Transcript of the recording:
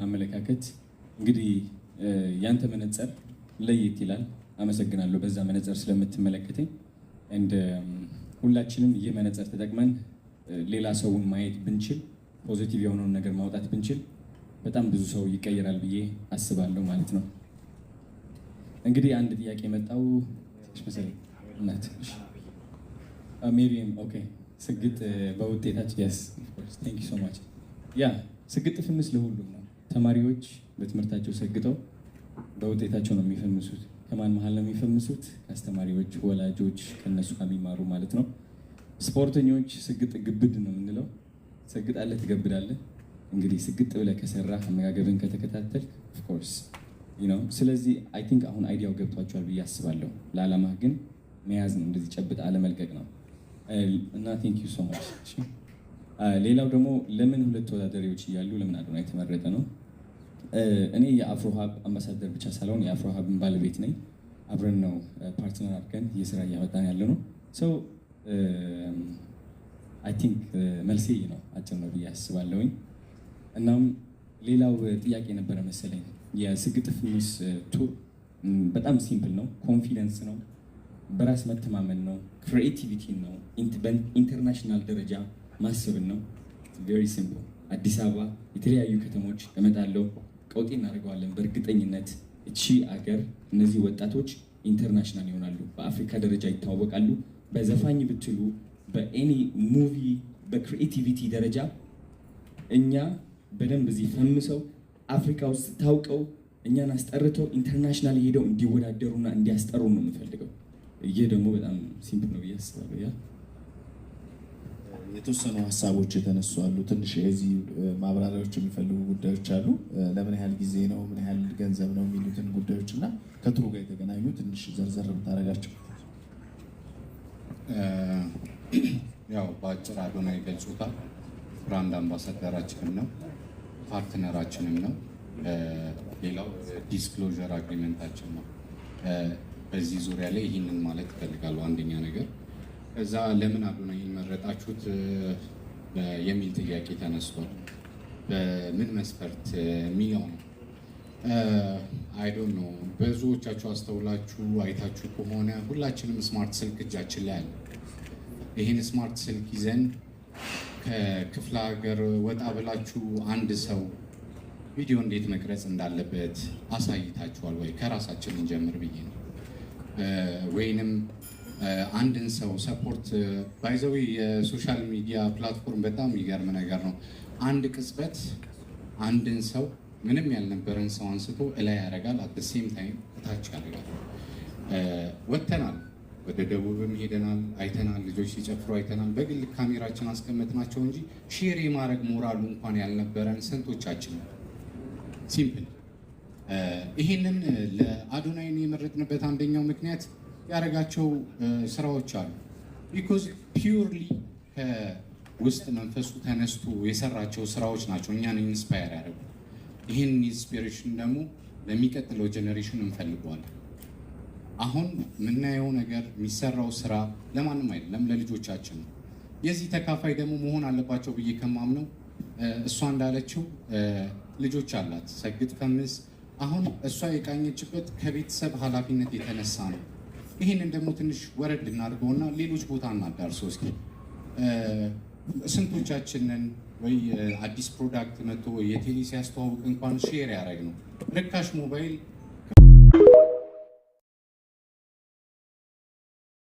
አመለካከት እንግዲህ ያንተ መነጽር ለየት ይላል። አመሰግናለሁ በዛ መነጽር ስለምትመለከተኝ። እንደ ሁላችንም ይህ መነጽር ተጠቅመን ሌላ ሰውን ማየት ብንችል፣ ፖዚቲቭ የሆነውን ነገር ማውጣት ብንችል በጣም ብዙ ሰው ይቀየራል ብዬ አስባለሁ ማለት ነው። እንግዲህ አንድ ጥያቄ መጣው መሰለኝ እናት ሜሪየም ኦኬ ስግጥ በውጤታችን ያስ ቴንክ ዩ ሶ ማች ያ ስግጥ ፍምስ ለሁሉም ነው። ተማሪዎች በትምህርታቸው ሰግጠው በውጤታቸው ነው የሚፈምሱት። ከማን መሀል ነው የሚፈምሱት? ከአስተማሪዎች፣ ወላጆች ከነሱ ከሚማሩ ማለት ነው። ስፖርተኞች ስግጥ ግብድ ነው የምንለው። ሰግጣለህ ትገብዳለህ። እንግዲህ ስግጥ ብለህ ከሰራህ አመጋገብን ከተከታተልክ ኦፍኮርስ ስለዚህ አይ ቲንክ አሁን አይዲያው ገብቷቸዋል ብዬ አስባለሁ። ለዓላማህ ግን መያዝ ነው፣ እንደዚህ ጨብጥ አለመልቀቅ ነው እና ቴንክ ዩ ሶ ማች። ሌላው ደግሞ ለምን ሁለት ተወዳዳሪዎች እያሉ ለምን አዶናይ የተመረጠ ነው? እኔ የአፍሮ ሀብ አምባሳደር ብቻ ሳልሆን የአፍሮ ሀብን ባለቤት ነኝ። አብረን ነው ፓርትነር አድርገን እየስራ እያመጣን ያለ ነው። ሰው አይ ቲንክ መልሴ ነው፣ አጭር ነው ብዬ አስባለሁኝ። እናም ሌላው ጥያቄ ነበረ መሰለኝ የስግጥ ፍምስ ቱር በጣም ሲምፕል ነው። ኮንፊደንስ ነው፣ በራስ መተማመን ነው፣ ክሪኤቲቪቲ ነው፣ ኢንተርናሽናል ደረጃ ማሰብን ነው። ቬሪ ሲምፕል። አዲስ አበባ የተለያዩ ከተሞች እመጣለሁ፣ ቀውጤ እናደርገዋለን። በእርግጠኝነት እቺ አገር እነዚህ ወጣቶች ኢንተርናሽናል ይሆናሉ፣ በአፍሪካ ደረጃ ይታወቃሉ። በዘፋኝ ብትሉ፣ በኤኒ ሙቪ፣ በክሪኤቲቪቲ ደረጃ እኛ በደንብ እዚህ ፈምሰው አፍሪካ ውስጥ ታውቀው እኛን አስጠርተው ኢንተርናሽናል ሄደው እንዲወዳደሩና እንዲያስጠሩ ነው የምፈልገው። ይህ ደግሞ በጣም ሲምፕል ነው ብዬ አስባለሁ። ያ የተወሰኑ ሀሳቦች የተነሱ አሉ። ትንሽ የዚህ ማብራሪያዎች የሚፈልጉ ጉዳዮች አሉ። ለምን ያህል ጊዜ ነው፣ ምን ያህል ገንዘብ ነው የሚሉትን ጉዳዮች እና ከቱሩ ጋር የተገናኙ ትንሽ ዘርዘር ብታደርጋቸው። ያው በአጭር አዶናይ ገልጾታል። ብራንድ አምባሳደራችንም ነው፣ ፓርትነራችንም ነው። ሌላው ዲስክሎዥር አግሪመንታችን ነው። በዚህ ዙሪያ ላይ ይህንን ማለት እፈልጋለሁ። አንደኛ ነገር እዛ ለምን አዶናይን መረጣችሁት የሚል ጥያቄ ተነስቷል። በምን መስፈርት የሚለው ነው። አይ ዶንት ኖ ብዙዎቻችሁ አስተውላችሁ አይታችሁ ከሆነ ሁላችንም ስማርት ስልክ እጃችን ላይ አለ። ይህን ስማርት ስልክ ይዘን ከክፍለ ሀገር ወጣ ብላችሁ አንድ ሰው ቪዲዮ እንዴት መቅረጽ እንዳለበት አሳይታችኋል ወይ? ከራሳችን እንጀምር ብዬ ነው። ወይንም አንድን ሰው ሰፖርት ባይዘዊ የሶሻል ሚዲያ ፕላትፎርም በጣም የሚገርም ነገር ነው። አንድ ቅጽበት አንድን ሰው ምንም ያልነበረን ሰው አንስቶ እላይ ያደርጋል፣ አት ሴም ታይም እታች ያደርጋል። ወጥተናል፣ ወደ ደቡብም ሄደናል፣ አይተናል፣ ልጆች ሲጨፍሩ አይተናል። በግል ካሜራችን አስቀመጥናቸው እንጂ ሼር የማድረግ ሞራሉ እንኳን ያልነበረን ስንቶቻችን ነው። ሲምፕል። ይህንን ለአዶናይን የመረጥንበት አንደኛው ምክንያት ያደረጋቸው ስራዎች አሉ። ቢኮዝ ፒውርሊ ከውስጥ መንፈሱ ተነስቶ የሰራቸው ስራዎች ናቸው እኛን ኢንስፓየር ያደረጉ። ይህን ኢንስፒሬሽን ደግሞ ለሚቀጥለው ጀኔሬሽን እንፈልገዋለን። አሁን የምናየው ነገር የሚሰራው ስራ ለማንም አይደለም፣ ለልጆቻችን ነው። የዚህ ተካፋይ ደግሞ መሆን አለባቸው ብዬ ከማምነው እሷ እንዳለችው ልጆች አላት ሰግጥ ፈምስ። አሁን እሷ የቃኘችበት ከቤተሰብ ኃላፊነት የተነሳ ነው። ይህንን ደግሞ ትንሽ ወረድ እናድርገውና ሌሎች ቦታ እናዳርሰው እስኪ። ስንቶቻችንን ወይ አዲስ ፕሮዳክት መጥቶ የቴሌ ሲያስተዋውቅ እንኳን ሼር ያደረግ ነው። ርካሽ ሞባይል